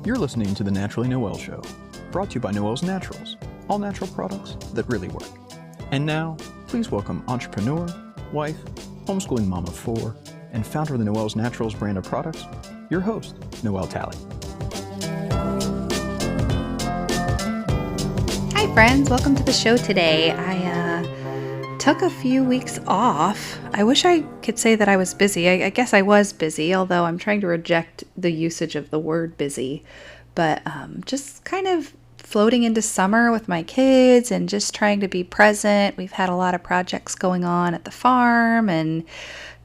You're listening to The Naturally Noel Show, brought to you by Noel's Naturals, all natural products that really work. And now, please welcome entrepreneur, wife, homeschooling mom of 4, and founder of the Noel's Naturals brand of products, your host, Noel Talley. Hi friends, welcome to the show today. I took a few weeks off. I wish I could say that I was busy. I guess I was busy, although I'm trying to reject the usage of the word busy. But just kind of floating into summer with my kids and just trying to be present. We've had a lot of projects going on at the farm and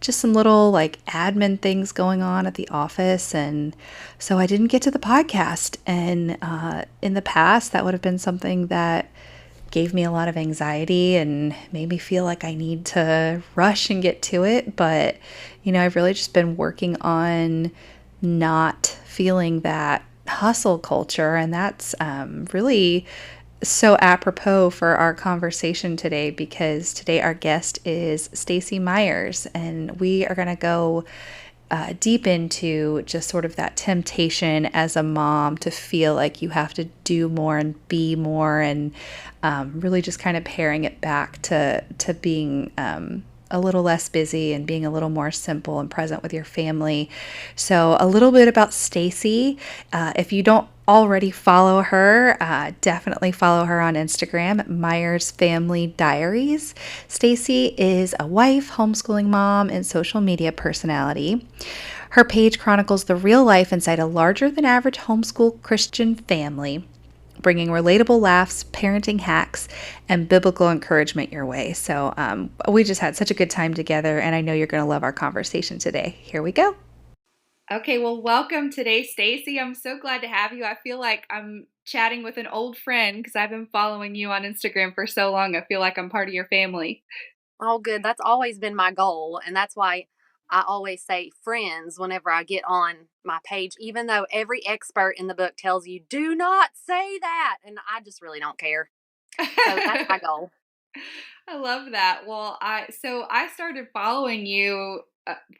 just some little like admin things going on at the office. And so I didn't get to the podcast. And in the past, that would have been something that gave me a lot of anxiety and made me feel like I need to rush and get to it. But, I've really just been working on not feeling that hustle culture. And that's really so apropos for our conversation today, because today our guest is Stacy Myers, and we are going to go deep into just sort of that temptation as a mom to feel like you have to do more and be more, and really just kind of paring it back to being a little less busy and being a little more simple and present with your family. So a little bit about Stacy. If you don't already follow her, definitely follow her on Instagram, Myers Family Diaries. Stacy is a wife, homeschooling mom, and social media personality. Her page chronicles the real life inside a larger than average homeschool Christian family, bringing relatable laughs, parenting hacks, and biblical encouragement your way. So we just had such a good time together, and I know you're going to love our conversation today. Here we go. Okay, well, welcome today, Stacy. I'm so glad to have you. I feel like I'm chatting with an old friend because I've been following you on Instagram for so long. I feel like I'm part of your family. Oh, good. That's always been my goal. And that's why I always say friends whenever I get on my page, even though every expert in the book tells you, do not say that. And I just really don't care. So that's my goal. I love that. Well, I started following you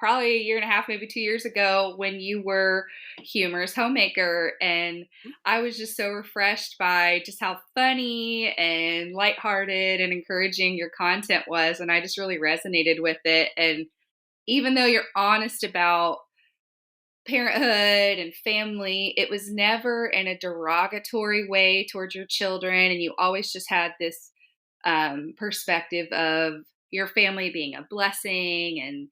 probably a year and a half, maybe 2 years ago, when you were Humorous Homemaker, and I was just so refreshed by just how funny and lighthearted and encouraging your content was, and I just really resonated with it. And even though you're honest about parenthood and family, it was never in a derogatory way towards your children, and you always just had this perspective of your family being a blessing. And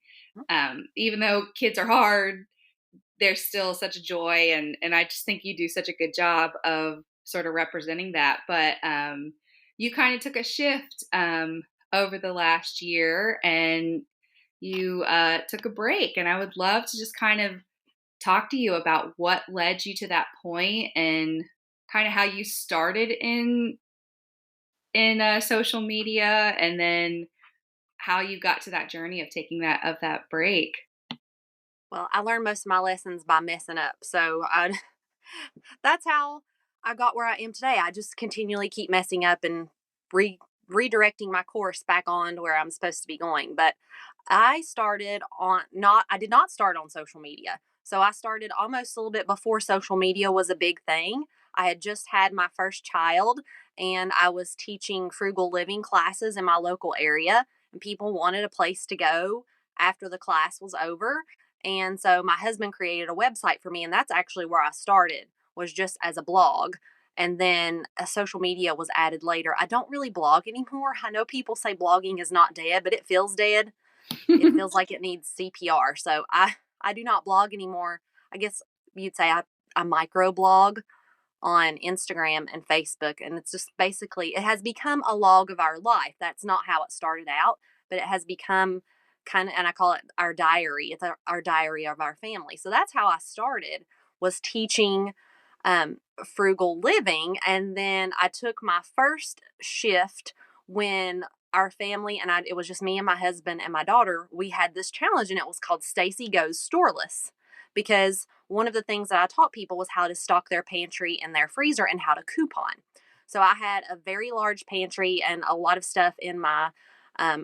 even though kids are hard, there's still such a joy. And I just think you do such a good job of sort of representing that. But you kind of took a shift over the last year, and you took a break. And I would love to just kind of talk to you about what led you to that point, and kind of how you started in social media, and then how you got to that journey of taking that break. Well, I learned most of my lessons by messing up. That's how I got where I am today. I just continually keep messing up and redirecting my course back on to where I'm supposed to be going. But I did not start on social media. So I started almost a little bit before social media was a big thing. I had just had my first child, and I was teaching frugal living classes in my local area, and people wanted a place to go after the class was over. And so my husband created a website for me, and that's actually where I started, was just as a blog. And then a social media was added later. I don't really blog anymore. I know people say blogging is not dead, but it feels dead. It feels like it needs CPR. So I do not blog anymore. I guess you'd say I micro blog on Instagram and Facebook. And it's just basically, it has become a log of our life. That's not how it started out, but it has become kind of, and I call it our diary. It's our diary of our family. So that's how I started, was teaching frugal living. And then I took my first shift when our family and it was just me and my husband and my daughter. We had this challenge, and it was called Stacy Goes Storeless, because one of the things that I taught people was how to stock their pantry and their freezer and how to coupon. So I had a very large pantry and a lot of stuff in my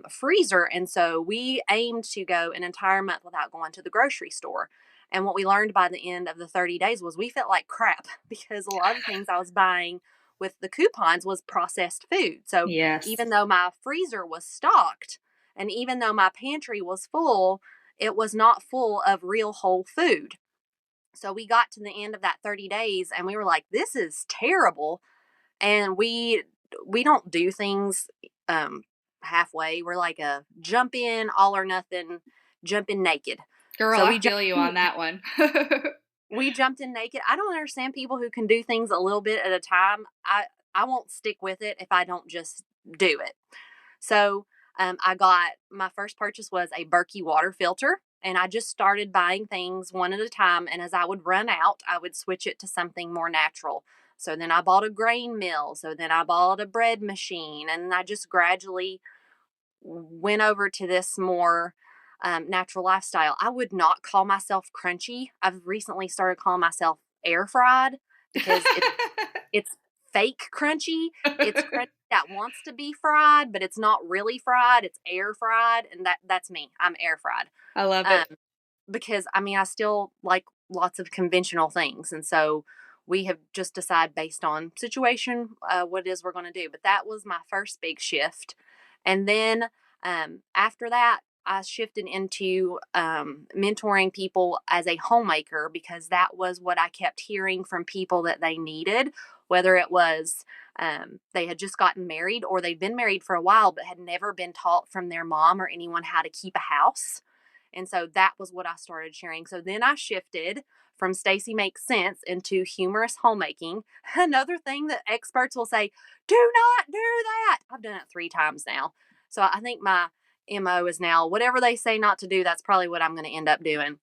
freezer. And so we aimed to go an entire month without going to the grocery store. And what we learned by the end of the 30 days was we felt like crap because a lot of the things I was buying with the coupons was processed food. So Yes. even though my freezer was stocked and even though my pantry was full, it was not full of real whole food. So we got to the end of that 30 days and we were like, this is terrible. And we don't do things halfway. We're like a jump in, all or nothing, jump in naked. Girl, So I feel you on that one. we jumped in naked. I don't understand people who can do things a little bit at a time. I won't stick with it if I don't just do it. So I got my first purchase was a Berkey water filter, and I just started buying things one at a time. And as I would run out, I would switch it to something more natural. So then I bought a grain mill. So then I bought a bread machine, and I just gradually went over to this more natural lifestyle. I would not call myself crunchy. I've recently started calling myself air fried because it's fake crunchy. It's crunchy that wants to be fried, but it's not really fried. It's air fried, and that's me. I'm air fried. I love Um, it. because I mean, I still like lots of conventional things, and so we have just decided based on situation what it is we're going to do. But that was my first big shift, and then after that, I shifted into mentoring people as a homemaker because that was what I kept hearing from people that they needed, whether it was they had just gotten married or they'd been married for a while but had never been taught from their mom or anyone how to keep a house. And so that was what I started sharing. So then I shifted from Stacy Makes Sense into humorous homemaking. Another thing that experts will say, do not do that. I've done it 3 times now. So I think my MO is now whatever they say not to do, that's probably what I'm going to end up doing.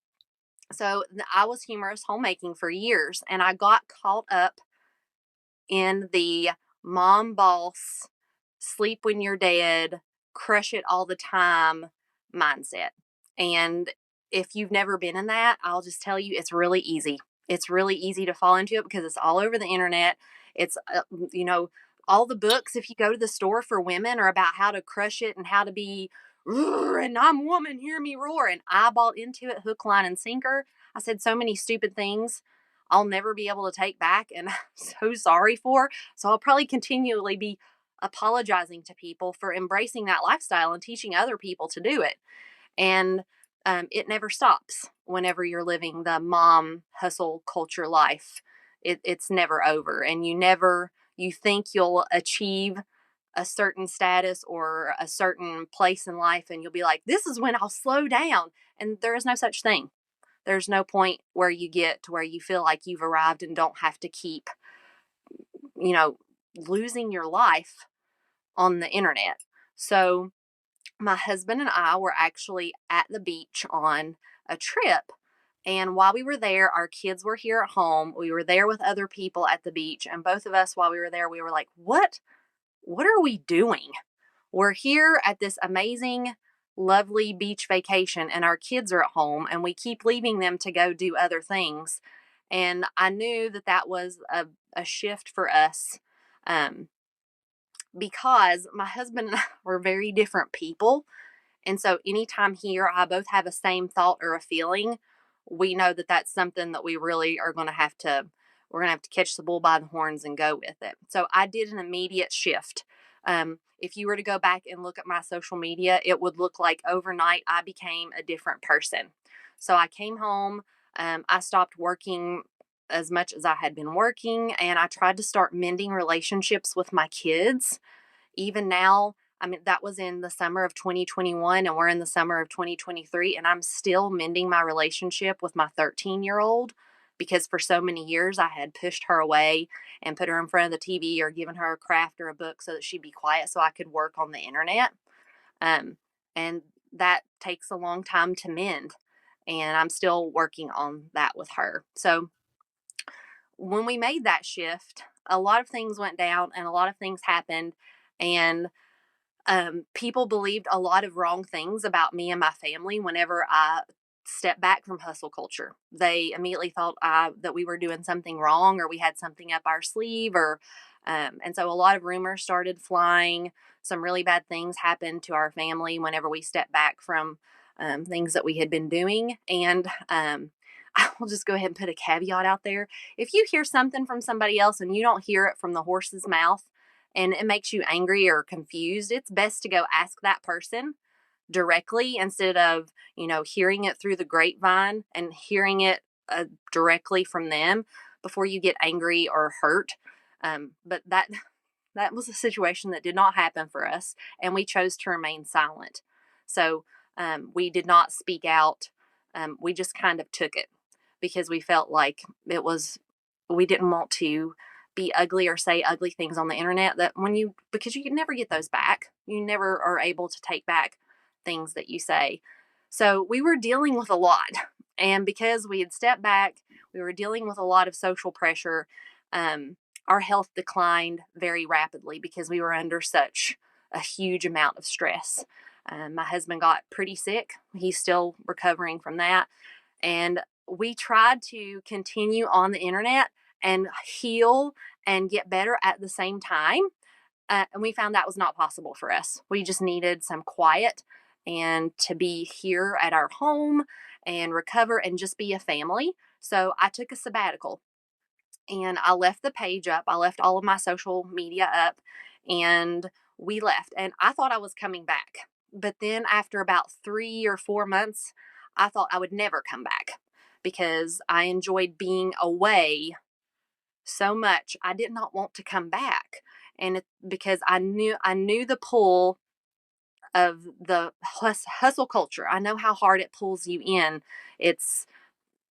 So I was humorous homemaking for years and I got caught up in the mom boss, sleep when you're dead, crush it all the time mindset. And if you've never been in that, I'll just tell you it's really easy. It's really easy to fall into it because it's all over the internet. It's, all the books, if you go to the store for women, are about how to crush it and how to be, and I'm woman, hear me roar. And I bought into it hook, line, and sinker. I said so many stupid things I'll never be able to take back and I'm so sorry for. So I'll probably continually be apologizing to people for embracing that lifestyle and teaching other people to do it. And it never stops whenever you're living the mom hustle culture life. It's never over. And you think you'll achieve a certain status or a certain place in life and you'll be like, this is when I'll slow down. And there is no such thing. There's no point where you get to where you feel like you've arrived and don't have to keep, you know, losing your life on the internet. So my husband and I were actually at the beach on a trip. And while we were there, our kids were here at home. We were there with other people at the beach. And both of us, while we were there, we were like, what are we doing? We're here at this amazing, lovely beach vacation, and our kids are at home, and we keep leaving them to go do other things. And I knew that that was a shift for us because my husband and I were very different people. And so anytime he or I both have a same thought or a feeling, we know that that's something that we really are going to have to, we're going to have to catch the bull by the horns and go with it. So I did an immediate shift. If you were to go back and look at my social media, it would look like overnight I became a different person. So I came home, I stopped working as much as I had been working, and I tried to start mending relationships with my kids. Even now, I mean, that was in the summer of 2021, and we're in the summer of 2023, and I'm still mending my relationship with my 13-year-old because for so many years I had pushed her away and put her in front of the TV or given her a craft or a book so that she'd be quiet so I could work on the internet. Um, and that takes a long time to mend, and I'm still working on that with her. So when we made that shift, a lot of things went down and a lot of things happened, and people believed a lot of wrong things about me and my family whenever I stepped back from hustle culture. They immediately thought that we were doing something wrong or we had something up our sleeve, and so a lot of rumors started flying. Some really bad things happened to our family whenever we stepped back from things that we had been doing. And I will just go ahead and put a caveat out there. If you hear something from somebody else and you don't hear it from the horse's mouth and it makes you angry or confused, it's best to go ask that person directly instead of, hearing it through the grapevine and hearing it directly from them before you get angry or hurt. But that was a situation that did not happen for us, and we chose to remain silent. So we did not speak out. We just kind of took it because we felt like we didn't want to be ugly or say ugly things on the internet because you can never get those back. You never are able to take back things that you say. So we were dealing with a lot. And because we had stepped back, we were dealing with a lot of social pressure. Our health declined very rapidly because we were under such a huge amount of stress. My husband got pretty sick. He's still recovering from that. And we tried to continue on the internet and heal and get better at the same time. And we found that was not possible for us. We just needed some quiet and to be here at our home and recover and just be a family. So I took a sabbatical and I left the page up. I left all of my social media up and we left. And I thought I was coming back. But then after about 3 or 4 months, I thought I would never come back because I enjoyed being away so much. I did not want to come back. And because I knew the pull of the hustle culture. I know how hard it pulls you in. It's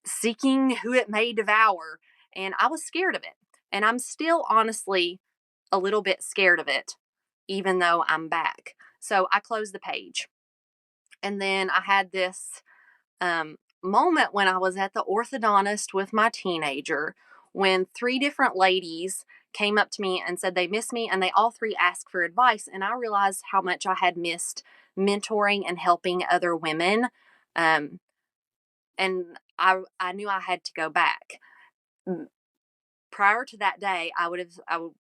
seeking who it may devour. And I was scared of it. And I'm still honestly a little bit scared of it, even though I'm back. So I closed the page. And then I had this moment when I was at the orthodontist with my teenager when 3 different ladies came up to me and said they missed me, and they all 3 asked for advice. And I realized how much I had missed mentoring and helping other women. Um, and I knew I had to go back. Prior to that day,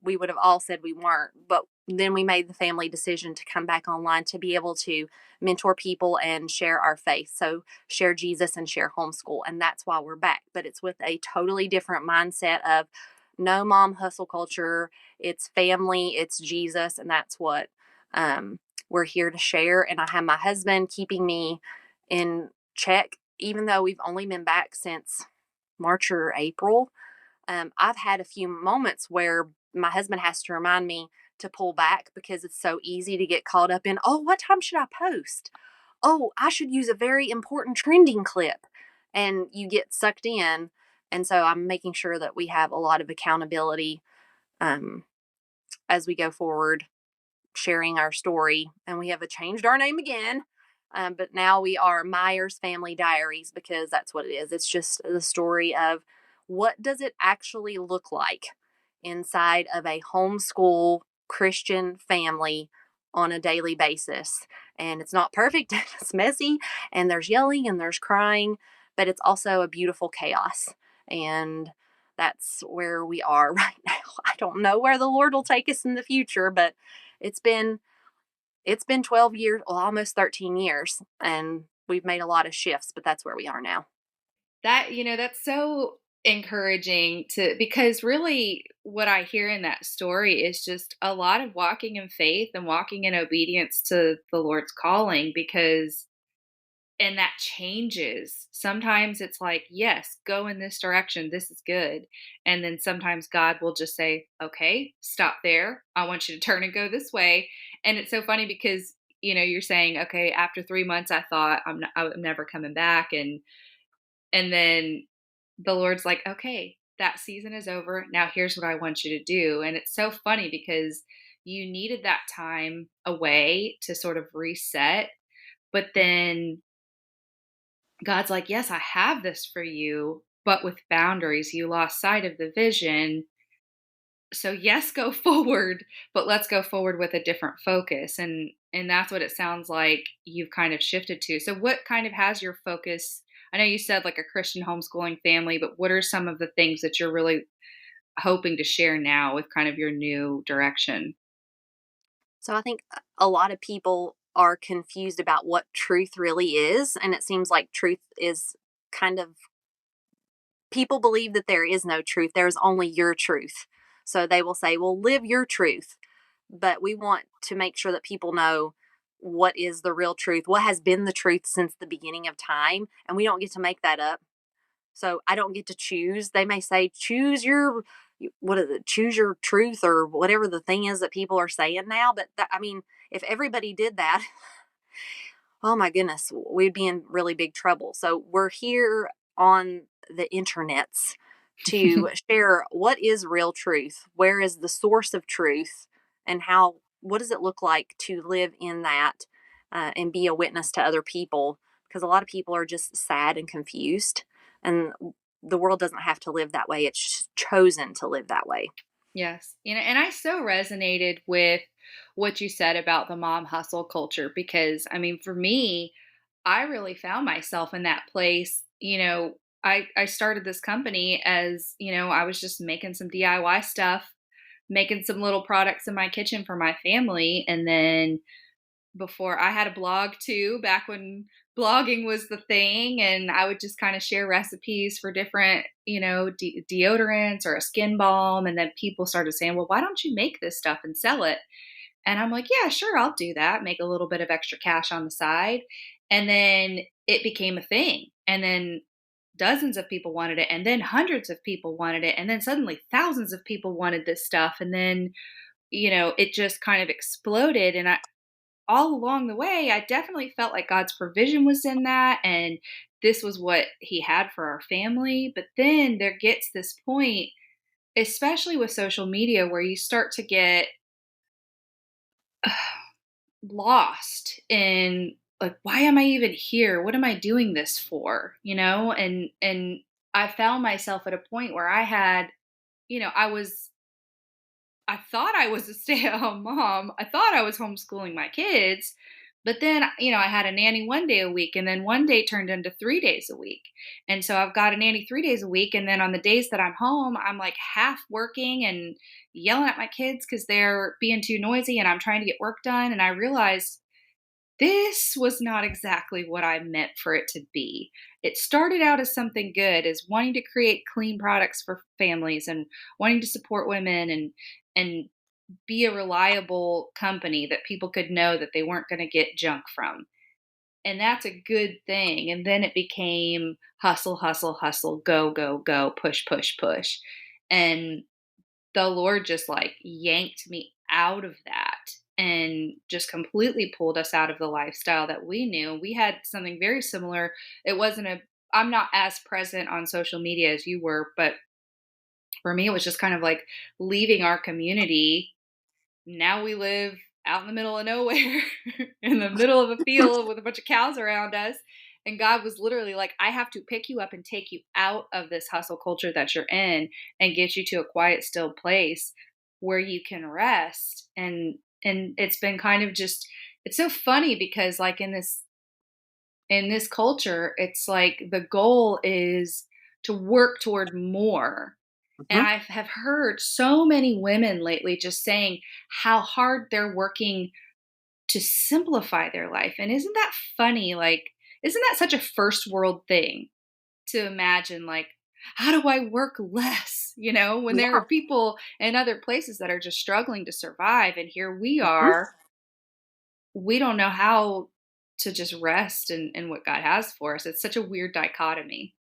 we would have all said we weren't, but then we made the family decision to come back online to be able to mentor people and share our faith. So share Jesus and share homeschool. And that's why we're back. But it's with a totally different mindset of no mom hustle culture. It's family, it's Jesus. And that's what we're here to share. And I have my husband keeping me in check, even though we've only been back since March or April. I've had a few moments where my husband has to remind me to pull back because it's so easy to get caught up in, oh, what time should I post? Oh, I should use a very important trending clip. And you get sucked in. And so I'm making sure that we have a lot of accountability as we go forward, sharing our story. And we have changed our name again. But now we are Myers Family Diaries because that's what it is. It's just the story of what does it actually look like inside of a homeschool Christian family on a daily basis. And it's not perfect, it's messy, and there's yelling and there's crying, but it's also a beautiful chaos. And that's where we are right now. I don't know where the Lord will take us in the future, but it's been 12 years, well, almost 13 years, and we've made a lot of shifts, but that's where we are now. That's so encouraging because really what I hear in that story is just a lot of walking in faith and walking in obedience to the Lord's calling and that changes. Sometimes it's like, yes, go in this direction. This is good. And then sometimes God will just say, okay, stop there. I want you to turn and go this way. And it's so funny because, you're saying, okay, after 3 months, I thought I'm never coming back. And then the Lord's like, okay, that season is over. Now here's what I want you to do. And it's so funny because you needed that time away to sort of reset. But then God's like, yes, I have this for you, but with boundaries. You lost sight of the vision. So yes, go forward, but let's go forward with a different focus. And that's what it sounds like you've kind of shifted to. So what kind of has your focus? I know you said like a Christian homeschooling family, but what are some of the things that you're really hoping to share now with kind of your new direction? So I think a lot of people are confused about what truth really is. And it seems like truth is kind of people believe that there is no truth. There's only your truth. So they will say, well, live your truth. But we want to make sure that people know what is the real truth, what has been the truth since the beginning of time. And we don't get to make that up. So I don't get to choose. They may say, choose your, what is it, choose your truth or whatever the thing is that people are saying now. But that, I mean, if everybody did that, oh my goodness, we'd be in really big trouble. So we're here on the internets to share what is real truth, where is the source of truth, and how, what does it look like to live in that and be a witness to other people? Because a lot of people are just sad and confused, and the world doesn't have to live that way. It's chosen to live that way. Yes. And I so resonated with what you said about the mom hustle culture because, I mean, for me, I really found myself in that place. I started this company as, I was just making some DIY stuff, making some little products in my kitchen for my family. And then before I had a blog too, back when blogging was the thing. And I would just kind of share recipes for different, deodorants or a skin balm. And then people started saying, well, why don't you make this stuff and sell it? And I'm like, yeah, sure, I'll do that. Make a little bit of extra cash on the side. And then it became a thing. And then dozens of people wanted it. And then hundreds of people wanted it. And then suddenly thousands of people wanted this stuff. And then, it just kind of exploded. And all along the way, I definitely felt like God's provision was in that. And this was what He had for our family. But then there gets this point, especially with social media, where you start to get lost in like, why am I even here? What am I doing this for? And I found myself at a point where I had, I thought I was a stay-at-home mom. I thought I was homeschooling my kids. But then, I had a nanny 1 day a week, and then 1 day turned into 3 days a week. And so I've got a nanny 3 days a week. And then on the days that I'm home, I'm like half working and yelling at my kids because they're being too noisy and I'm trying to get work done. And I realized this was not exactly what I meant for it to be. It started out as something good, as wanting to create clean products for families and wanting to support women and be a reliable company that people could know that they weren't going to get junk from. And that's a good thing. And then it became hustle, hustle, hustle, go, go, go, push, push, push. And the Lord just like yanked me out of that and just completely pulled us out of the lifestyle that we knew. We had something very similar. It wasn't I'm not as present on social media as you were, but for me, it was just kind of like leaving our community. Now we live out in the middle of nowhere, in the middle of a field with a bunch of cows around us. And God was literally like, I have to pick you up and take you out of this hustle culture that you're in and get you to a quiet, still place where you can rest. And it's been kind of just, it's so funny because like in this culture, it's like the goal is to work toward more. And Mm-hmm. I have heard so many women lately just saying how hard they're working to simplify their life. And isn't that funny? Like, isn't that such a first world thing to imagine? Like, how do I work less? When there Yeah. are people in other places that are just struggling to survive. And here we Mm-hmm. are, we don't know how to just rest in what God has for us. It's such a weird dichotomy.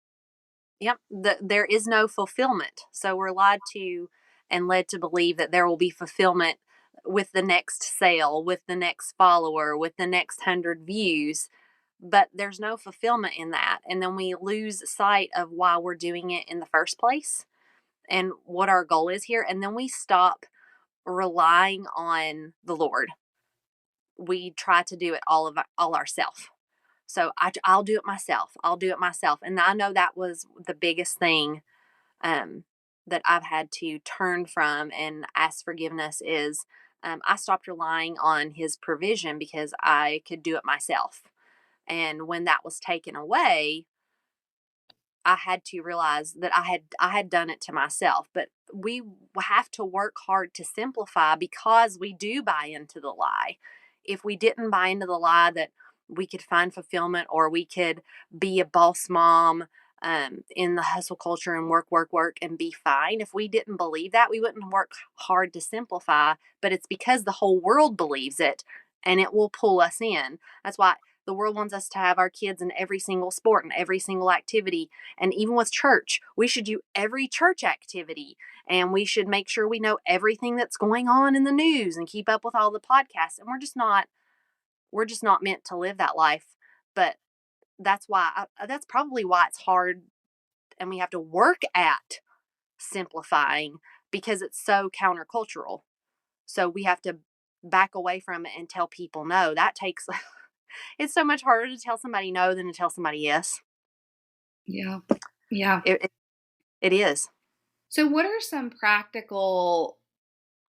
Yep. There is no fulfillment. So we're lied to and led to believe that there will be fulfillment with the next sale, with the next follower, with the next 100 views. But there's no fulfillment in that. And then we lose sight of why we're doing it in the first place and what our goal is here. And then we stop relying on the Lord. We try to do it all ourselves. So I'll do it myself. I'll do it myself. And I know that was the biggest thing um, that I've had to turn from and ask forgiveness is I stopped relying on His provision because I could do it myself. And when that was taken away, I had to realize that I had done it to myself. But we have to work hard to simplify because we do buy into the lie. If we didn't buy into the lie that we could find fulfillment or we could be a boss mom in the hustle culture and work, work, work, and be fine. If we didn't believe that, we wouldn't work hard to simplify, but it's because the whole world believes it and it will pull us in. That's why the world wants us to have our kids in every single sport and every single activity. And even with church, we should do every church activity and we should make sure we know everything that's going on in the news and keep up with all the podcasts. And we're just not meant to live that life. But that's probably why it's hard and we have to work at simplifying because it's so countercultural. So we have to back away from it and tell people no. That takes it's so much harder to tell somebody no than to tell somebody yes. Yeah. Yeah. It is. So, what are some practical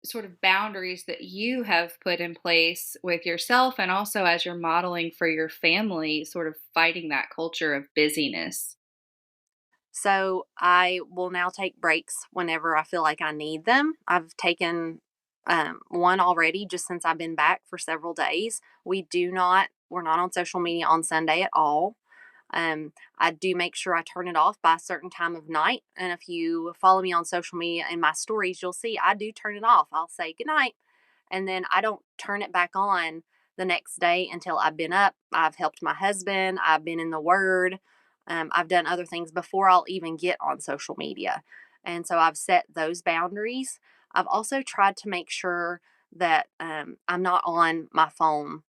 sort of boundaries that you have put in place with yourself and also as you're modeling for your family, sort of fighting that culture of busyness? So I will now take breaks whenever I feel like I need them. I've taken one already just since I've been back for several days. We're not on social media on Sunday at all. I do make sure I turn it off by a certain time of night. And if you follow me on social media in my stories, you'll see I do turn it off. I'll say good night and then I don't turn it back on the next day until I've been up. I've helped my husband. I've been in the Word. I've done other things before I'll even get on social media. And so I've set those boundaries. I've also tried to make sure that I'm not on my phone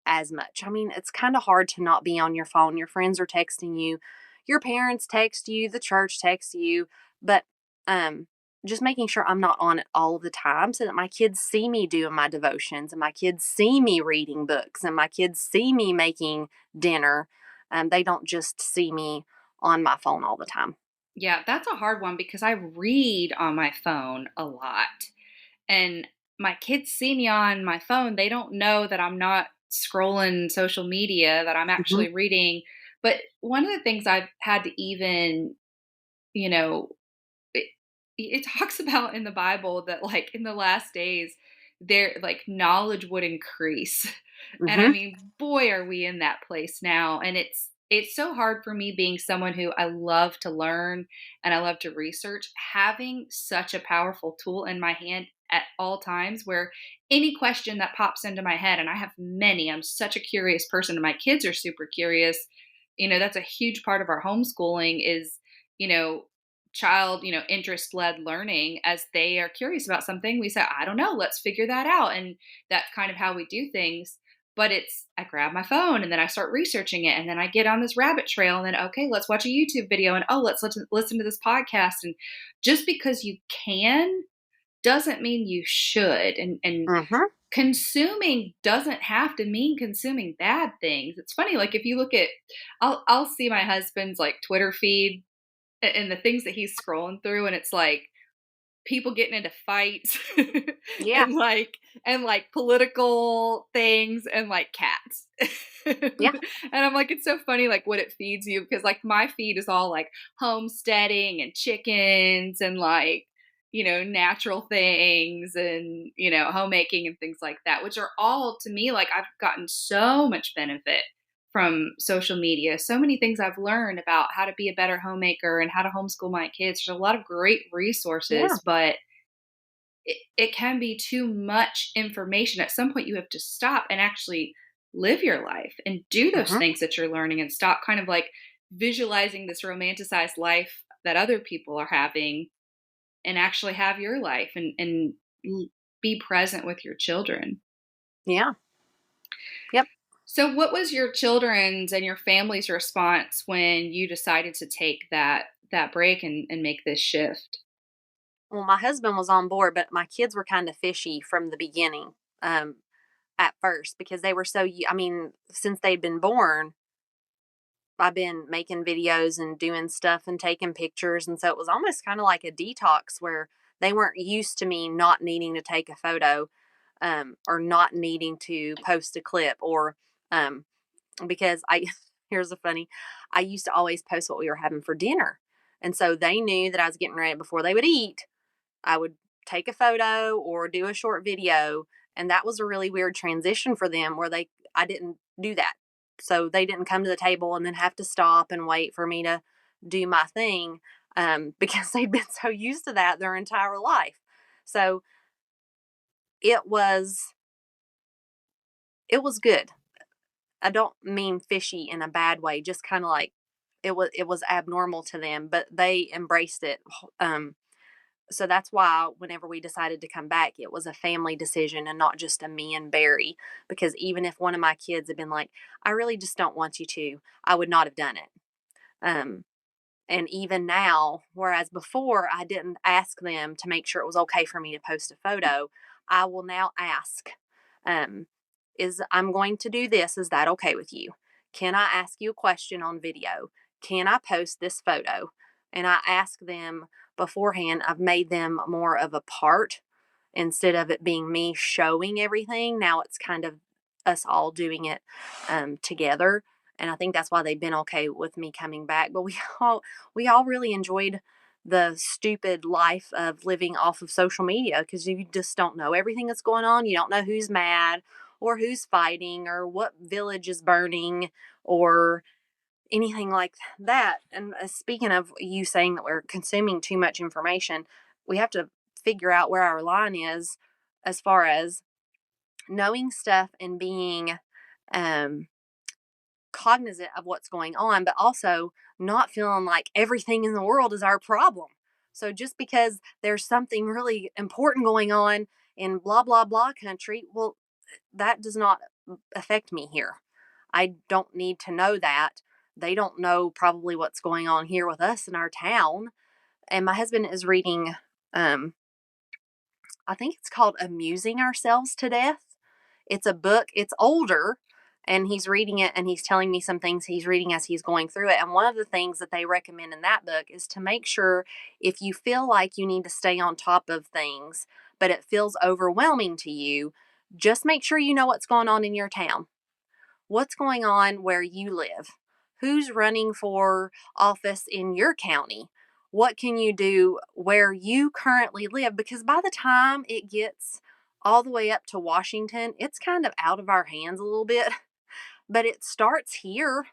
as much. I mean, it's kind of hard to not be on your phone. Your friends are texting you, your parents text you, the church texts you, but um just making sure I'm not on it all of the time so that my kids see me doing my devotions and my kids see me reading books and my kids see me making dinner. They don't just see me on my phone all the time. Yeah, that's a hard one because I read on my phone a lot. And my kids see me on my phone. They don't know that I'm not scrolling social media, that I'm Hmm. actually reading. But one of the things I've had to even, you know, it, it talks about in the Bible that like in the last days, there like knowledge would increase. And I Hmm. mean, boy, are we in that place now. And it's so hard for me being someone who I love to learn and I love to research, having such a powerful tool in my hand at all times where any question that pops into my head, and I have many, I'm such a curious person, and my kids are super curious. That's a huge part of our homeschooling is, you know, child, interest led learning. As they are curious about something, we say, I don't know, let's figure that out. And that's kind of how we do things. But I grab my phone and then I start researching it. And then I get on this rabbit trail and then, okay, let's watch a YouTube video and, oh, let's listen to this podcast. And just because you can doesn't mean you should. And Hmm. consuming doesn't have to mean consuming bad things. It's funny, like if you look at, I'll see my husband's like Twitter feed and the things that he's scrolling through, and it's like people getting into fights Yeah. and like political things and like cats. Yeah. And I'm like, it's so funny like what it feeds you, because like my feed is all like homesteading and chickens and like natural things and homemaking and things like that, which are all to me like I've gotten so much benefit from social media. So many things I've learned about how to be a better homemaker and how to homeschool my kids. There's a lot of great Yeah. resources, but it can be too much information. At some point, you have to stop and actually live your life and do those Hmm. things that you're learning and stop kind of like visualizing this romanticized life that other people are having and actually have your life and be present with your children. Yeah. Yep. So, what was your children's and your family's response when you decided to take that break and make this shift? Well, my husband was on board, but my kids were kind of fishy from the beginning. At first because they were I mean, since they'd been born, I've been making videos and doing stuff and taking pictures. And so it was almost kind of like a detox where they weren't used to me not needing to take a photo or not needing to post a clip or um, because here's a funny, I used to always post what we were having for dinner. And so they knew that I was getting ready before they would eat. I would take a photo or do a short video. And that was a really weird transition for them where I didn't do that. So they didn't come to the table and then have to stop and wait for me to do my thing, because they'd been so used to that their entire life. So it was it was good. I don't mean fishy in a bad way, just kind of like it was abnormal to them, but they embraced it. Um, so that's why whenever we decided to come back, it was a family decision and not just a me and Barry. Because even if one of my kids had been like, "I really just don't want you to," I would not have done it. Um, and even now, whereas before I didn't ask them to make sure it was okay for me to post a photo, I will now ask, um, is I'm going to do this. Is that okay with you? Can I ask you a question on video? Can I post this photo? And I ask them beforehand. I've made them more of a part instead of it being me showing everything. Now it's kind of us all doing it together. And I think that's why they've been okay with me coming back. But we all really enjoyed the stupid life of living off of social media, because you just don't know everything that's going on. You don't know who's mad or who's fighting or what village is burning or anything like that. And speaking of you saying that we're consuming too much information, we have to figure out where our line is as far as knowing stuff and being um, cognizant of what's going on, but also not feeling like everything in the world is our problem. So just because there's something really important going on in blah, blah, blah country, well, that does not affect me here. I don't need to know that. They don't know probably what's going on here with us in our town. And my husband is reading, um, I think it's called Amusing Ourselves to Death. It's a book, it's older, and he's reading it and he's telling me some things he's reading as he's going through it. And one of the things that they recommend in that book is to make sure, if you feel like you need to stay on top of things, but it feels overwhelming to you, just make sure you know what's going on in your town. What's going on where you live? Who's running for office in your county? What can you do where you currently live? Because by the time it gets all the way up to Washington, it's kind of out of our hands a little bit, but it starts here.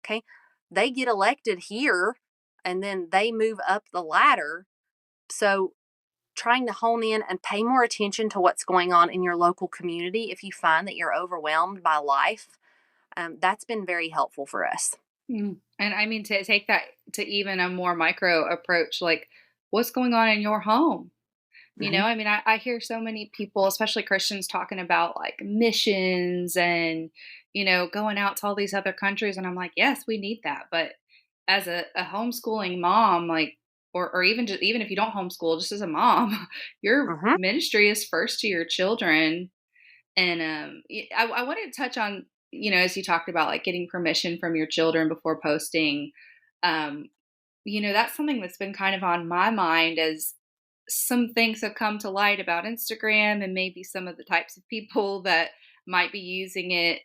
Okay. They get elected here and then they move up the ladder. So, trying to hone in and pay more attention to what's going on in your local community if you find that you're overwhelmed by life, that's been very helpful for us. And I mean, to take that to even a more micro approach, like what's going on in your home? Hmm. I mean, I hear so many people, especially Christians, talking about like missions and, going out to all these other countries. And I'm like, yes, we need that. But as a homeschooling mom, like, or even just, even if you don't homeschool, just as a mom, your Hmm. ministry is first to your children. And I wanted to touch on, as you talked about like getting permission from your children before posting. Um, that's something that's been kind of on my mind as some things have come to light about Instagram and maybe some of the types of people that might be using it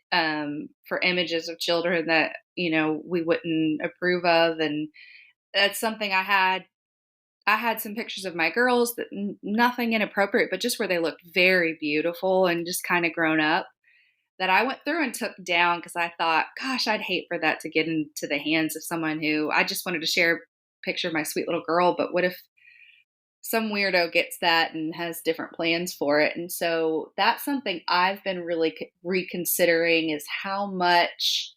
for images of children that we wouldn't approve of. And that's something I had some pictures of my girls that nothing inappropriate, but just where they looked very beautiful and just kind of grown up, that I went through and took down because I thought, gosh, I'd hate for that to get into the hands of someone who I just wanted to share a picture of my sweet little girl. But what if some weirdo gets that and has different plans for it? And so that's something I've been really reconsidering, is how much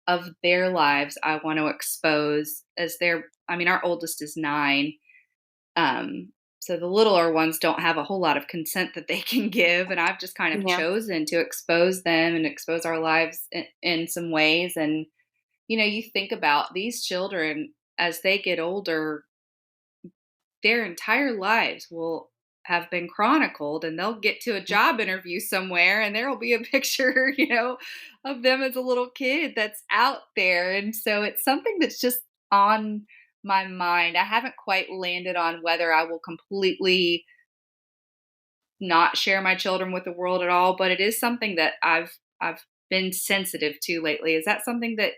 of their lives I want to expose, as I mean, our oldest is 9. Um, so the littler ones don't have a whole lot of consent that they can give. And I've just kind of Yeah. chosen to expose them and expose our lives in some ways. And, you think about these children as they get older, their entire lives will have been chronicled, and they'll get to a job interview somewhere and there will be a picture, of them as a little kid that's out there. And so it's something that's just on my mind. I haven't quite landed on whether I will completely not share my children with the world at all, but it is something that I've been sensitive to lately. Is that something that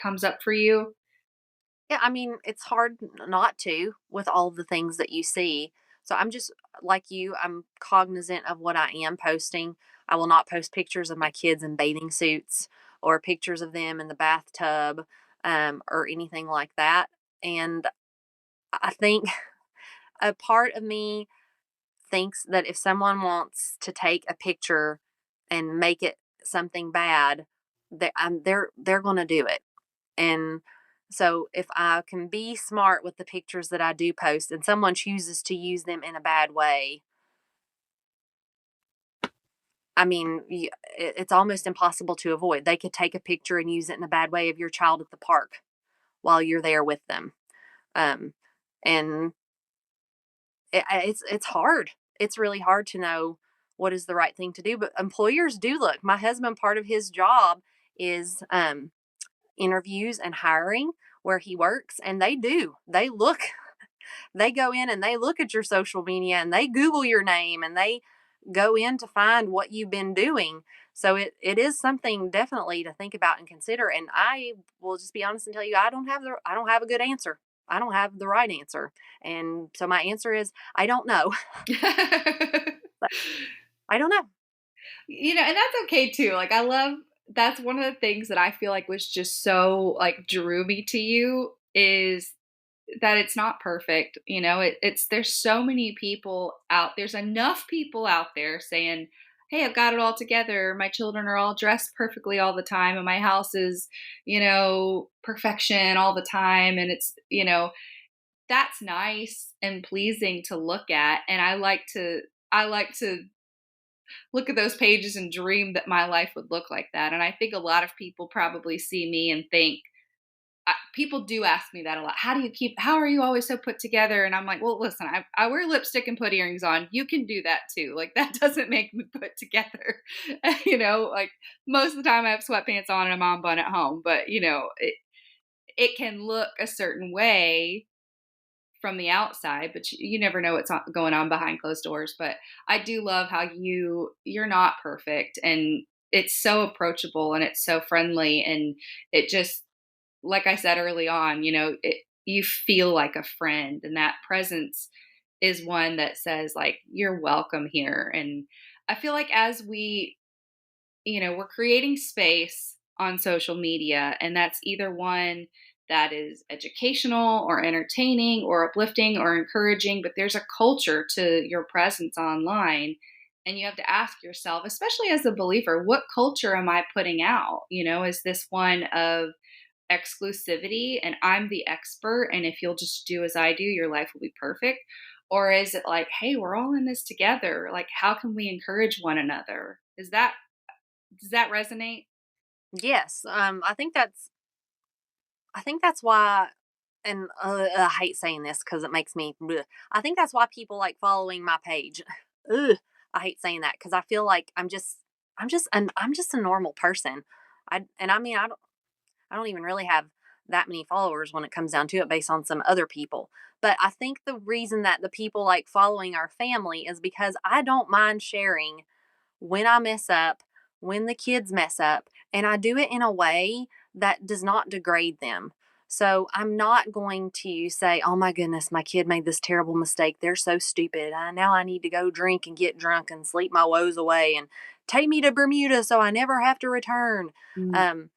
comes up for you? Yeah, I mean, it's hard not to with all of the things that you see. So I'm just like you, I'm cognizant of what I am posting. I will not post pictures of my kids in bathing suits or pictures of them in the bathtub, or anything like that. And I think a part of me thinks that if someone wants to take a picture and make it something bad, they're going to do it. And so if I can be smart with the pictures that I do post and someone chooses to use them in a bad way, I mean, it's almost impossible to avoid. They could take a picture and use it in a bad way of your child at the park while you're there with them. Um, and it's hard. It's really hard to know what is the right thing to do. But employers do look. My husband, part of his job is interviews and hiring where he works, and they do. They look. They go in and they look at your social media and they Google your name and they go in to find what you've been doing. So it is something definitely to think about and consider. And I will just be honest and tell you, I don't have a good answer. I don't have the right answer. And so my answer is I don't know. I don't know. And that's okay too. Like, that's one of the things that I feel like was just so, like, drew me to you, is that it's not perfect. There's so many people there's enough people out there saying, hey, I've got it all together. My children are all dressed perfectly all the time. And my house is, perfection all the time. And that's nice and pleasing to look at. And I like to look at those pages and dream that my life would look like that. And I think a lot of people probably see me and think, people do ask me that a lot. How are you always so put together? And I'm like, well, listen, I wear lipstick and put earrings on. You can do that too. Like, that doesn't make me put together. Like, most of the time I have sweatpants on and a mom bun at home, but it can look a certain way from the outside, but you never know what's going on behind closed doors. But I do love how you're not perfect, and it's so approachable and it's so friendly, and it just, like I said early on, you feel like a friend, and that presence is one that says, like, you're welcome here. And I feel like as we're creating space on social media, and that's either one that is educational or entertaining or uplifting or encouraging, but there's a culture to your presence online. And you have to ask yourself, especially as a believer, what culture am I putting out? Is this one of exclusivity and I'm the expert, and if you'll just do as I do, your life will be perfect? Or is it like, hey, we're all in this together. Like, how can we encourage one another? Does that resonate? Yes. I think that's why, and I hate saying this because it makes me, bleh. I think that's why people like following my page. Ugh, I hate saying that because I feel like I'm just a normal person. I mean, I don't even really have that many followers when it comes down to it based on some other people. But I think the reason that the people like following our family is because I don't mind sharing when I mess up, when the kids mess up, and I do it in a way that does not degrade them. So I'm not going to say, oh my goodness, my kid made this terrible mistake. They're so stupid. Now I need to go drink and get drunk and sleep my woes away and take me to Bermuda so I never have to return. Mm. Um,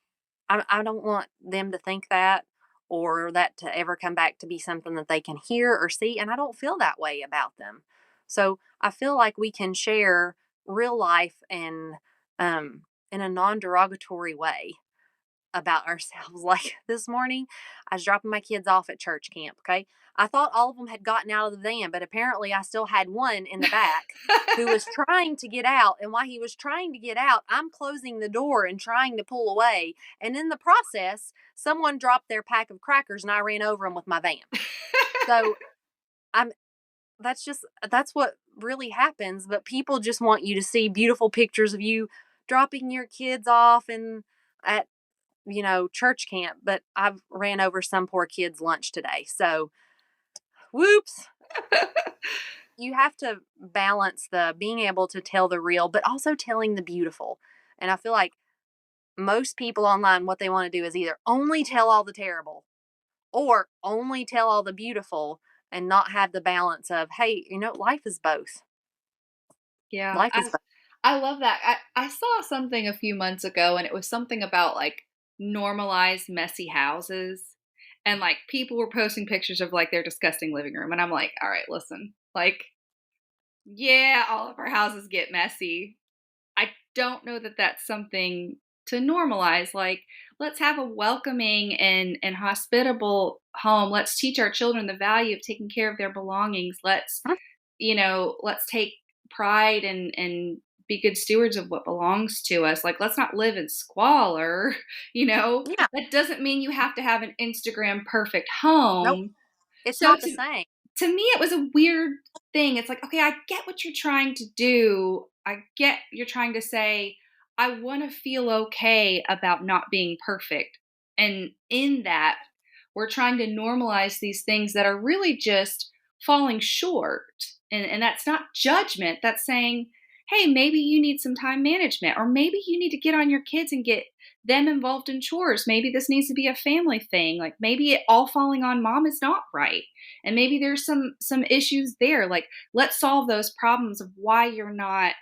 I don't want them to think that or that to ever come back to be something that they can hear or see. And I don't feel that way about them. So I feel like we can share real life and in a non derogatory way about ourselves. Like this morning, I was dropping my kids off at church camp. Okay. I thought all of them had gotten out of the van, but apparently I still had one in the back who was trying to get out. And while he was trying to get out, I'm closing the door and trying to pull away. And in the process, someone dropped their pack of crackers and I ran over them with my van. So I'm, that's what really happens. But people just want you to see beautiful pictures of you dropping your kids off and at church camp, but I've ran over some poor kid's lunch today. So, whoops. You have to balance the being able to tell the real, but also telling the beautiful. And I feel like most people online, what they want to do is either only tell all the terrible or only tell all the beautiful and not have the balance of, hey, life is both. Yeah, Life is both. I love that. I saw something a few months ago, and it was something about, like, normalized messy houses. and like people were posting pictures of like their disgusting living room. And I'm like, all right, listen, like, yeah, all of our houses get messy. I don't know that that's something to normalize. Like, let's have a welcoming and hospitable home. Let's teach our children the value of taking care of their belongings. Let's, let's take pride and be good stewards of what belongs to us. Like, let's not live in squalor, Yeah. That doesn't mean you have to have an Instagram perfect Nope. home. It's So not the same. to me, it was a weird thing. It's like, okay, I get what you're trying to do. I get you're trying to say, I want to feel okay about not being perfect. And in that, we're trying to normalize these things that are really just falling short. And that's not judgment. That's saying, hey, maybe you need some time management, or maybe you need to get on your kids and get them involved in chores. Maybe this needs to be a family thing. Like maybe it all falling on mom is not right, and maybe there's some issues there. Like let's solve those problems of why you're not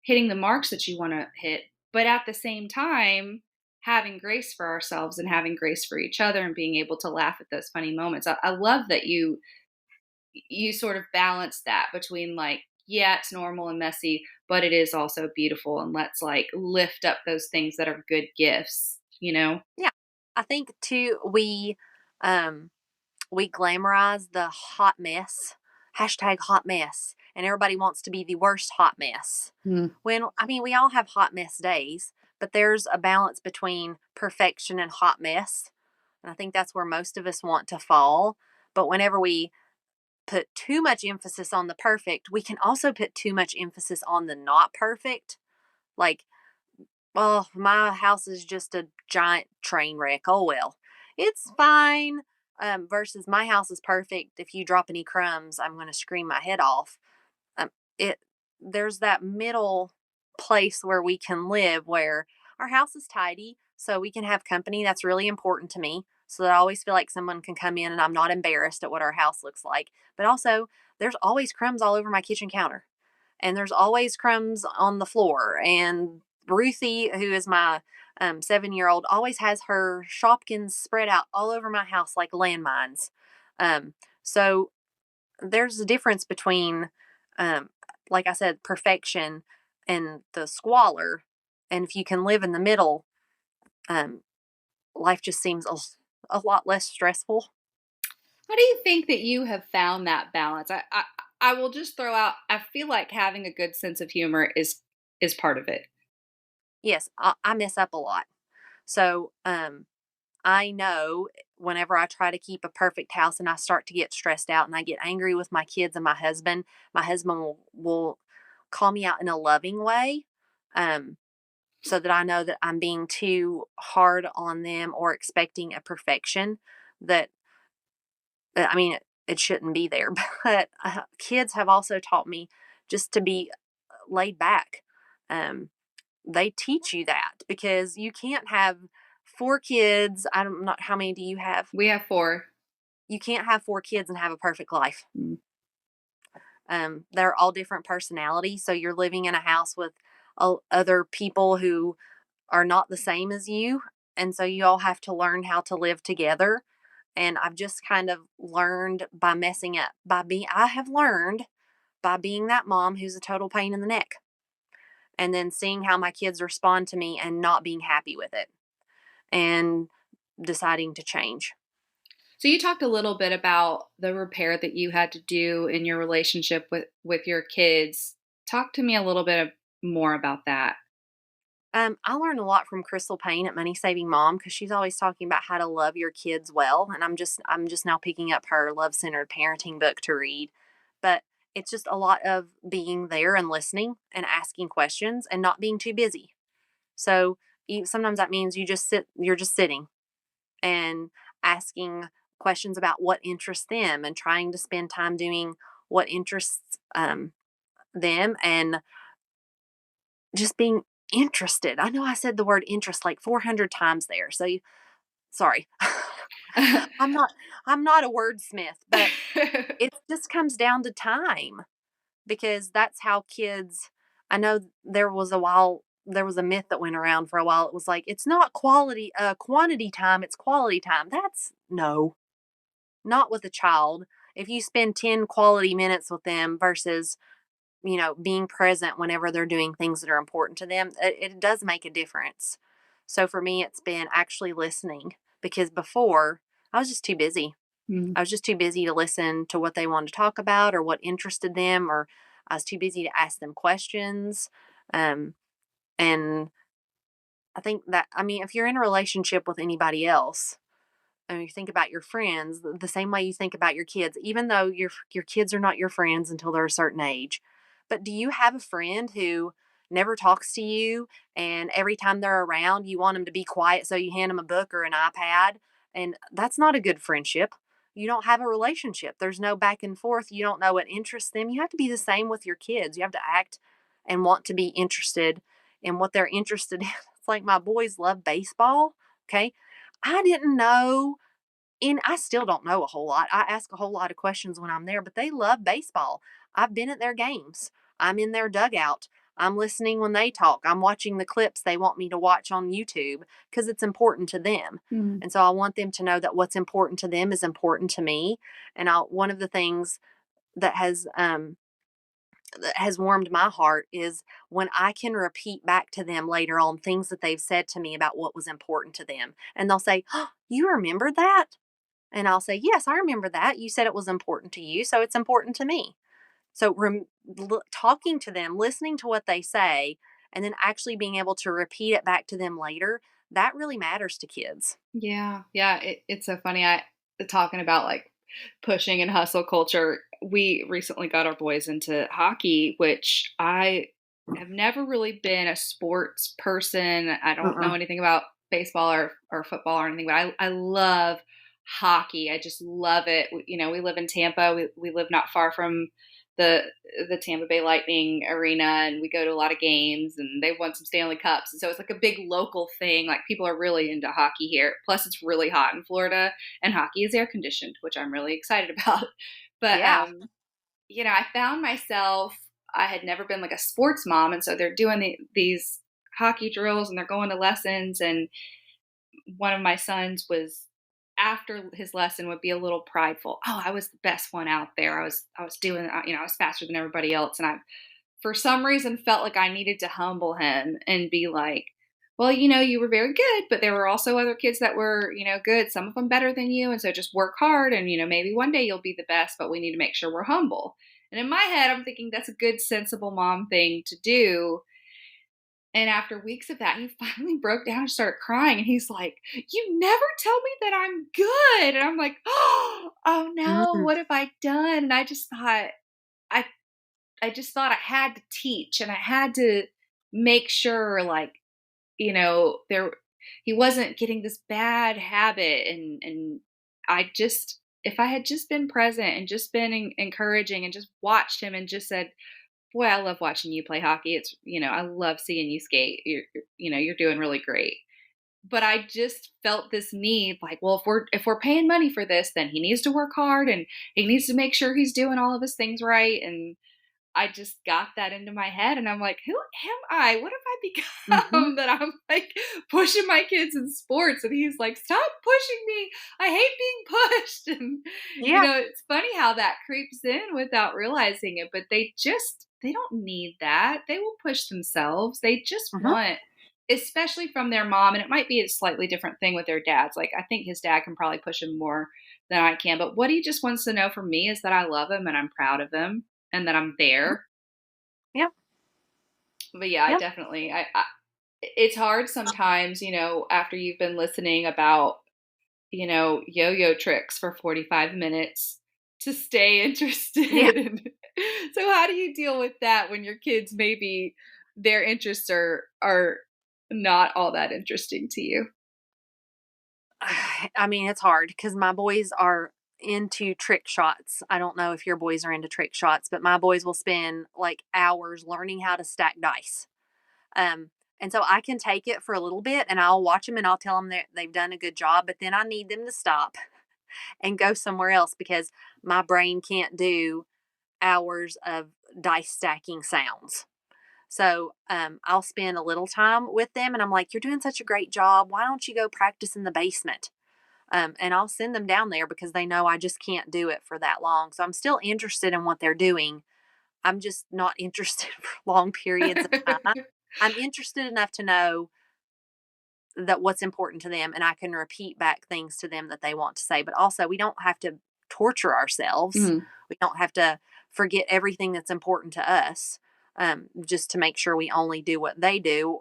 hitting the marks that you want to hit, but at the same time having grace for ourselves and having grace for each other and being able to laugh at those funny moments. I love that you sort of balance that between like, yeah, it's normal and messy, but it is also beautiful, and let's like lift up those things that are good gifts. Yeah. I think too, um, we glamorize the hot mess, hashtag hot mess, and everybody wants to be the worst hot mess. Mm. When, I mean, we all have hot mess days, but there's a balance between perfection and hot mess. And I think that's where most of us want to fall. But whenever we put too much emphasis on the perfect, we can also put too much emphasis on the not perfect. Like, oh, my house is just a giant train wreck. Oh, well, it's fine. Versus my house is perfect. If you drop any crumbs, I'm going to scream my head off. Um, it There's that middle place where we can live, where our house is tidy, so we can have company. That's really important to me. So that I always feel like someone can come in and I'm not embarrassed at what our house looks like. But also, there's always crumbs all over my kitchen counter, and there's always crumbs on the floor. And Ruthie, who is my 7-year-old, always has her Shopkins spread out all over my house like landmines. So there's a difference between, um, like I said, perfection and the squalor. And if you can live in the middle, um, life just seems a lot less stressful. How do you think that you have found that balance? I will just throw out, I feel like having a good sense of humor is part of it. Yes, I mess up a lot. So I know whenever I try to keep a perfect house and I start to get stressed out and I get angry with my kids and my husband will call me out in a loving way. Um, so that I know that I'm being too hard on them or expecting a perfection that, I mean, it shouldn't be there. But kids have also taught me just to be laid back. Um, they teach you that because you can't have 4 kids. I'm not, how many do you have? We have 4. You can't have 4 kids and have a perfect life. Mm. They're all different personalities. So you're living in a house with other people who are not the same as you. And so you all have to learn how to live together. And I've just kind of learned by messing up, I have learned by being that mom who's a total pain in the neck. And then seeing how my kids respond to me and not being happy with it and deciding to change. So you talked a little bit about the repair that you had to do in your relationship with your kids. Talk to me a little bit more about that. I learned a lot from Crystal Payne at Money Saving Mom because she's always talking about how to love your kids well, and I'm just now picking up her love centered parenting book to read. But it's just a lot of being there and listening and asking questions and not being too busy. So sometimes that means you're just sitting and asking questions about what interests them and trying to spend time doing what interests them, and just being interested. I know I said the word interest like 400 times there. So sorry. I'm not I'm not a wordsmith, but it just comes down to time because that's how kids. I know there was a myth that went around for a while. It was like it's not quantity time, it's quality time. That's no. not with a child. If you spend 10 quality minutes with them versus, being present whenever they're doing things that are important to them, it does make a difference. So for me, it's been actually listening, because before I was just too busy. Mm. I was just too busy to listen to what they wanted to talk about or what interested them, or I was too busy to ask them questions. Um, and I think that, I mean, if you're in a relationship with anybody else, and you think about your friends the same way you think about your kids, even though your kids are not your friends until they're a certain age. But do you have a friend who never talks to you, and every time they're around, you want them to be quiet, so you hand them a book or an iPad? And that's not a good friendship. You don't have a relationship. There's no back and forth. You don't know what interests them. You have to be the same with your kids. You have to act and want to be interested in what they're interested in. It's like my boys love baseball. Okay. I didn't know, and I still don't know a whole lot. I ask a whole lot of questions when I'm there, but they love baseball. I've been at their games. I'm in their dugout. I'm listening when they talk. I'm watching the clips they want me to watch on YouTube because it's important to them. Mm. And so I want them to know that what's important to them is important to me. And one of the things that has warmed my heart is when I can repeat back to them later on things that they've said to me about what was important to them. And they'll say, "Oh, you remember that?" And I'll say, "Yes, I remember that. You said it was important to you, so it's important to me." So, talking to them, listening to what they say, and then actually being able to repeat it back to them later, that really matters to kids. Yeah, yeah, it's so funny. I talking about like pushing and hustle culture. We recently got our boys into hockey, which I have never really been a sports person. I don't know Mm-mm. anything about baseball or football or anything, but I love hockey. I just love it. We live in Tampa. We live not far from the the Tampa Bay Lightning arena, and we go to a lot of games, and they've won some Stanley Cups. And so it's like a big local thing. Like people are really into hockey here. Plus it's really hot in Florida and hockey is air conditioned, which I'm really excited about. But Yeah. I found myself, I had never been like a sports mom, and so they're doing these hockey drills and they're going to lessons, and one of my sons was, after his lesson, would be a little prideful. Oh, I was the best one out there. I was doing, I was faster than everybody else. And I, for some reason, felt like I needed to humble him and be like, well, you were very good, but there were also other kids that were, good, some of them better than you. And so just work hard and, maybe one day you'll be the best, but we need to make sure we're humble. And in my head, I'm thinking that's a good, sensible mom thing to do. And after weeks of that, he finally broke down and started crying. And he's like, "You never tell me that I'm good." And I'm like, "Oh no, Mm-hmm. what have I done?" And I I just thought I had to teach and I had to make sure, like, there he wasn't getting this bad habit. And I just, if I had just been present and just been encouraging and just watched him and just said, "Boy, I love watching you play hockey. It's, I love seeing you skate. You're doing really great." But I just felt this need, like, well, if we're paying money for this, then he needs to work hard and he needs to make sure he's doing all of his things right. And I just got that into my head, and I'm like, who am I? What have I Mm-hmm. become that I'm like pushing my kids in sports? And he's like, stop pushing me. I hate being pushed. And, Yeah. it's funny how that creeps in without realizing it, but they don't need that. They will push themselves. They just Mm-hmm. want, especially from their mom, and it might be a slightly different thing with their dads. Like, I think his dad can probably push him more than I can. But what he just wants to know from me is that I love him and I'm proud of him and that I'm there. Yep. But yeah, I Yep. definitely, it's hard sometimes, after you've been listening about, yo-yo tricks for 45 minutes to stay Yeah. interested. And so how do you deal with that when your kids, maybe their interests are not all that interesting to you? I mean, it's hard because my boys are into trick shots. I don't know if your boys are into trick shots, but my boys will spend like hours learning how to stack dice. Um, and so I can take it for a little bit and I'll watch them and I'll tell them that they've done a good job, but then I need them to stop and go somewhere else because my brain can't do hours of dice stacking sounds. So I'll spend a little time with them and I'm like, "You're doing such a great job. Why don't you go practice in the basement?" And I'll send them down there because they know I just can't do it for that long. So I'm still interested in what they're doing. I'm just not interested for long periods of time. I'm interested enough to know that what's important to them, and I can repeat back things to them that they want to say. But also, we don't have to torture ourselves. Mhm. We don't have to forget everything that's important to us, just to make sure we only do what they do.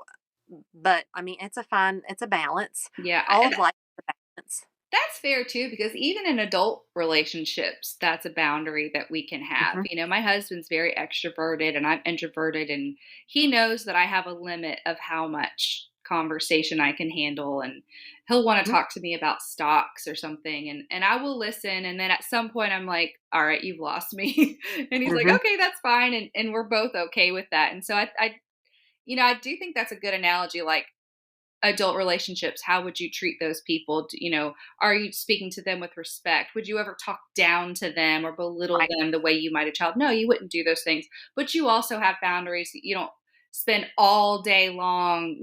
But I mean, it's a balance. Yeah, All of life is a balance. that's fair too, because even in adult relationships, that's a boundary that we can have. Hmm. My husband's very extroverted and I'm introverted, and he knows that I have a limit of how much conversation I can handle. And he'll want to Hmm. talk to me about stocks or something, and I will listen. And then at some point, I'm like, all right, you've lost me. And he's like, Hmm. okay, that's fine. And we're both okay with that. And so I do think that's a good analogy. Like, adult relationships, how would you treat those people? Are you speaking to them with respect? Would you ever talk down to them or belittle Right. them the way you might a child? No, you wouldn't do those things. But you also have boundaries. You don't spend all day long,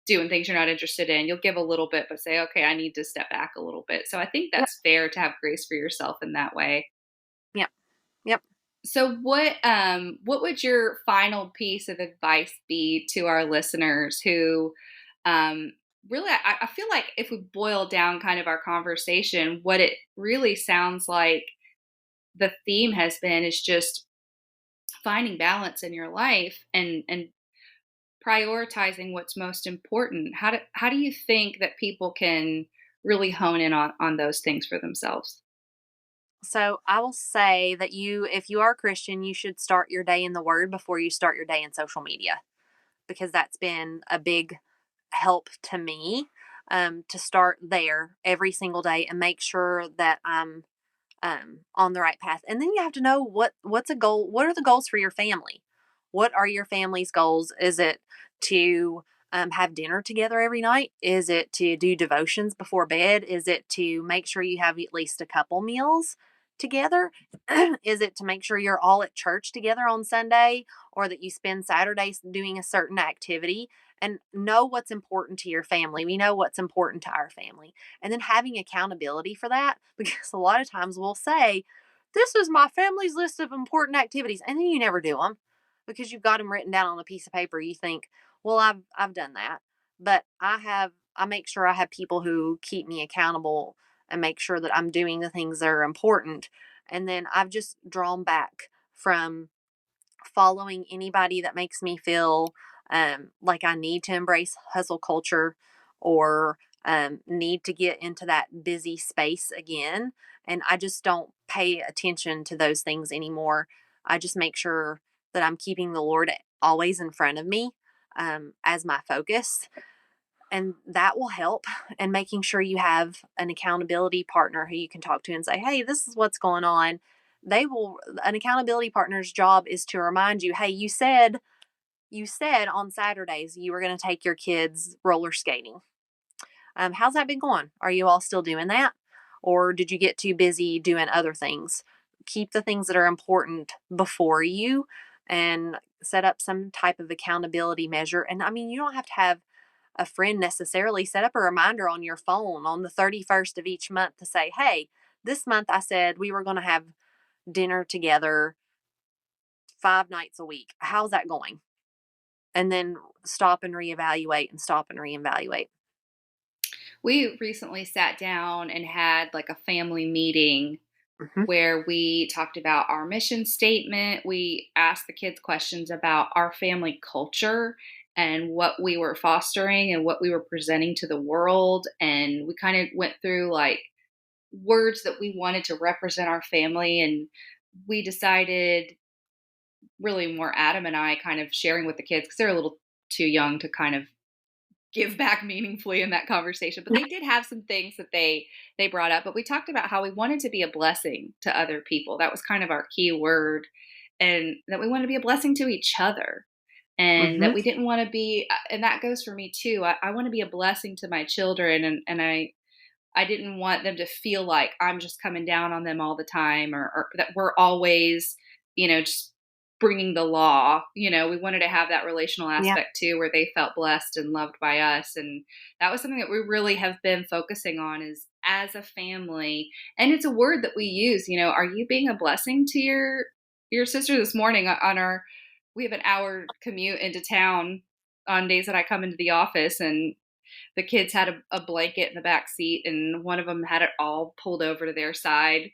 doing things you're not interested in. You'll give a little bit, but say, okay, I need to step back a little bit. So I think Yep. that's fair to have grace for yourself in that way. Yep. Yep. So what would your final piece of advice be to our listeners who um really, I feel like if we boil down kind of our conversation, what it really sounds like the theme has been is just finding balance in your life and prioritizing what's most important. How do you think that people can really hone in on those things for themselves? So I will say that if you are a Christian, you should start your day in the Word before you start your day in social media, because that's been a big help to me, to start there every single day and make sure that I'm on the right path. And then you have to know what's a goal. What are the goals for your family? What are your family's goals? Is it to have dinner together every night? Is it to do devotions before bed? Is it to make sure you have at least a couple meals together? Is it to make sure you're all at church together on Sunday, or that you spend Saturdays doing a certain activity? And know what's important to your family. We know what's important to our family, and then having accountability for that, because a lot of times we'll say, this is my family's list of important activities, and then you never do them because you've got them written down on a piece of paper. You think, well, I've done that. But I make sure I have people who keep me accountable and make sure that I'm doing the things that are important. And then I've just drawn back from following anybody that makes me feel like I need to embrace hustle culture, or need to get into that busy space again. And I just don't pay attention to those things anymore. I just make sure that I'm keeping the Lord always in front of me, as my focus. And that will help. And making sure you have an accountability partner who you can talk to and say, hey, this is what's going on. An accountability partner's job is to remind you, hey, you said on Saturdays you were going to take your kids roller skating. How's that been going? Are you all still doing that? Or did you get too busy doing other things? Keep the things that are important before you, and set up some type of accountability measure. And I mean, you don't have to have a friend necessarily. Set up a reminder on your phone on the 31st of each month to say, hey, this month I said we were going to have dinner together 5 nights a week. How's that going? And then stop and reevaluate and stop and reevaluate. We recently sat down and had like a family meeting Hmm. where we talked about our mission statement. We asked the kids questions about our family culture and what we were fostering and what we were presenting to the world. And we kind of went through like words that we wanted to represent our family. And we decided, really more Adam and I kind of sharing with the kids because they're a little too young to kind of give back meaningfully in that conversation, but they did have some things that they brought up. But we talked about how we wanted to be a blessing to other people. That was kind of our key word, and that we wanted to be a blessing to each other, and Hmm. that we didn't want to be, and that goes for me too. I want to be a blessing to my children, and I didn't want them to feel like I'm just coming down on them all the time, or that we're always, just bringing the law. We wanted to have that relational Yeah. aspect too, where they felt blessed and loved by us. And that was something that we really have been focusing on, is as a family. And it's a word that we use, are you being a blessing to your sister? This morning we have an hour commute into town on days that I come into the office, and the kids had a blanket in the back seat, and one of them had it all pulled over to their side,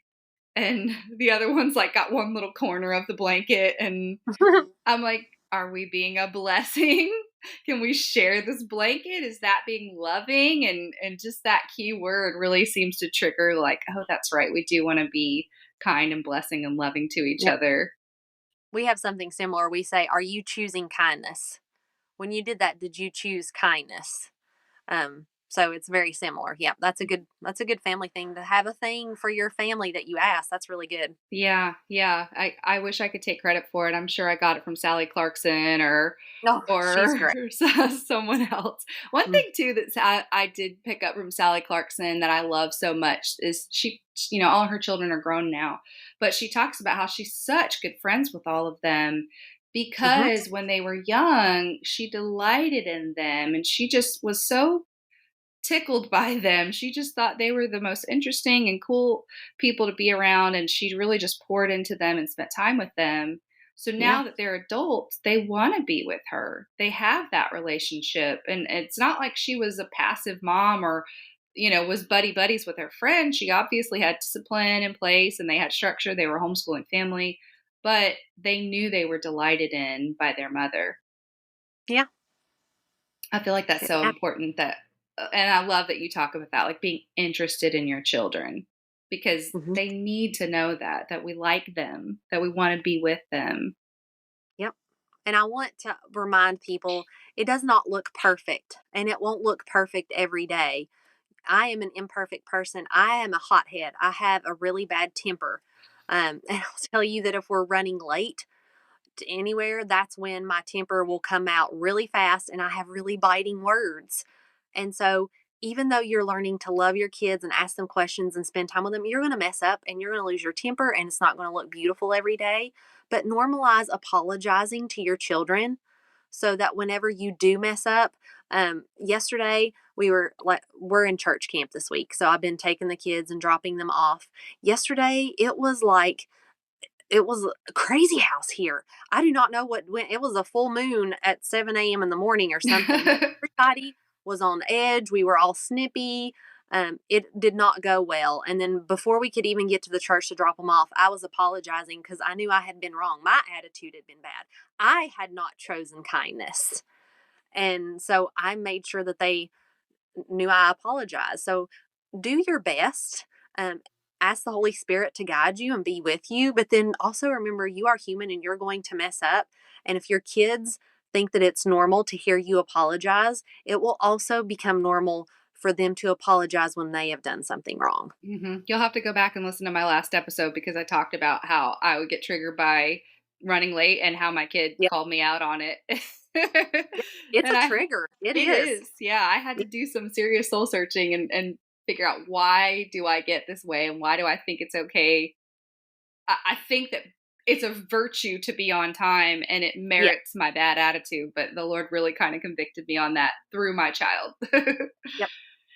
and the other one's like got one little corner of the blanket. And I'm like, are we being a blessing? Can we share this blanket? Is that being loving? And just that key word really seems to trigger, like, oh, that's right, we do want to be kind and blessing and loving to each Yeah. other. We have something similar. We say, are you choosing kindness? When you did that, did you choose kindness? So it's very similar. Yeah, that's a good family thing, to have a thing for your family that you ask. That's really good. Yeah, yeah. I wish I could take credit for it. I'm sure I got it from Sally Clarkson or No, she's or great. someone else. One Mm. thing too that I did pick up from Sally Clarkson that I love so much is she, all her children are grown now, but she talks about how she's such good friends with all of them Mhm. because when they were young, she delighted in them, and she just was so tickled by them. She just thought they were the most interesting and cool people to be around, and she really just poured into them and spent time with them. So Yeah. now that they're adults, they want to be with her. They have that relationship, and it's not like she was a passive mom or was buddy buddies with her friend. She obviously had discipline in place, and they had structure. They were a homeschooling family, but they knew they were delighted in by their mother. Yeah. I feel like that's so important, and I love that you talk about that, like being interested in your children, because Mhm. they need to know that we like them, that we want to be with them. Yep. And I want to remind people, it does not look perfect, and it won't look perfect every day. I am an imperfect person. I am a hothead. I have a really bad temper. And I'll tell you that if we're running late to anywhere, that's when my temper will come out really fast, and I have really biting words. And so, even though you're learning to love your kids and ask them questions and spend time with them, you're going to mess up and you're going to lose your temper, and it's not going to look beautiful every day. But normalize apologizing to your children, so that whenever you do mess up, yesterday we're in church camp this week. So I've been taking the kids and dropping them off. Yesterday, it was a crazy house here. I do not know what went. It was a full moon at 7 a.m. in the morning or something. But everybody was on edge. We were all snippy. It did not go well. And then before we could even get to the church to drop them off, I was apologizing because I knew I had been wrong. My attitude had been bad. I had not chosen kindness. And so I made sure that they knew I apologized. So do your best. Um, Ask the Holy Spirit to guide you and be with you. But then also remember, you are human and you're going to mess up. And if your kids think that it's normal to hear you apologize, it will also become normal for them to apologize when they have done something wrong. You'll have to go back and listen to my last episode, because I talked about how I would get triggered by running late and how my kid Yep. called me out on it. Yep. It's And a trigger. It is. Yeah, I had to do some serious soul searching and figure out, why do I get this way, and why do I think it's okay? I think that it's a virtue to be on time, and it Yeah. merits my bad attitude, but the Lord really kind of convicted me on that through my child. Yep.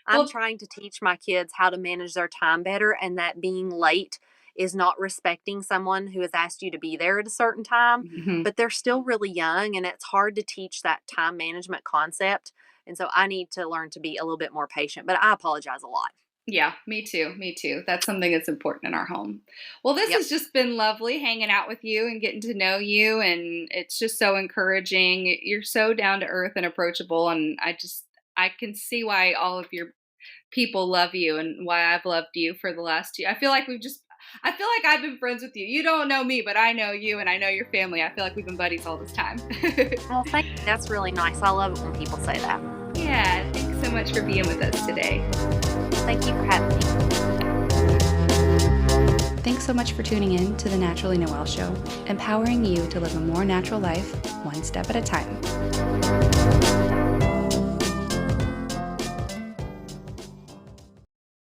I'm Well, trying to teach my kids how to manage their time better, and that being late is not respecting someone who has asked you to be there at a certain time, mhm. but they're still really young and it's hard to teach that time management concept. And so I need to learn to be a little bit more patient, but I apologize a lot. Yeah, me too. Me too. That's something that's important in our home. Well, this Yep. has just been lovely hanging out with you and getting to know you. And it's just so encouraging. You're so down to earth and approachable. And I can see why all of your people love you, and why I've loved you for the last 2. I feel like I've been friends with you. You don't know me, but I know you and I know your family. I feel like we've been buddies all this time. Well, thank you. That's really nice. I love it when people say that. Yeah, thanks so much for being with us today. Thank you for having me. Thanks so much for tuning in to the Naturally Noel Show, empowering you to live a more natural life, one step at a time.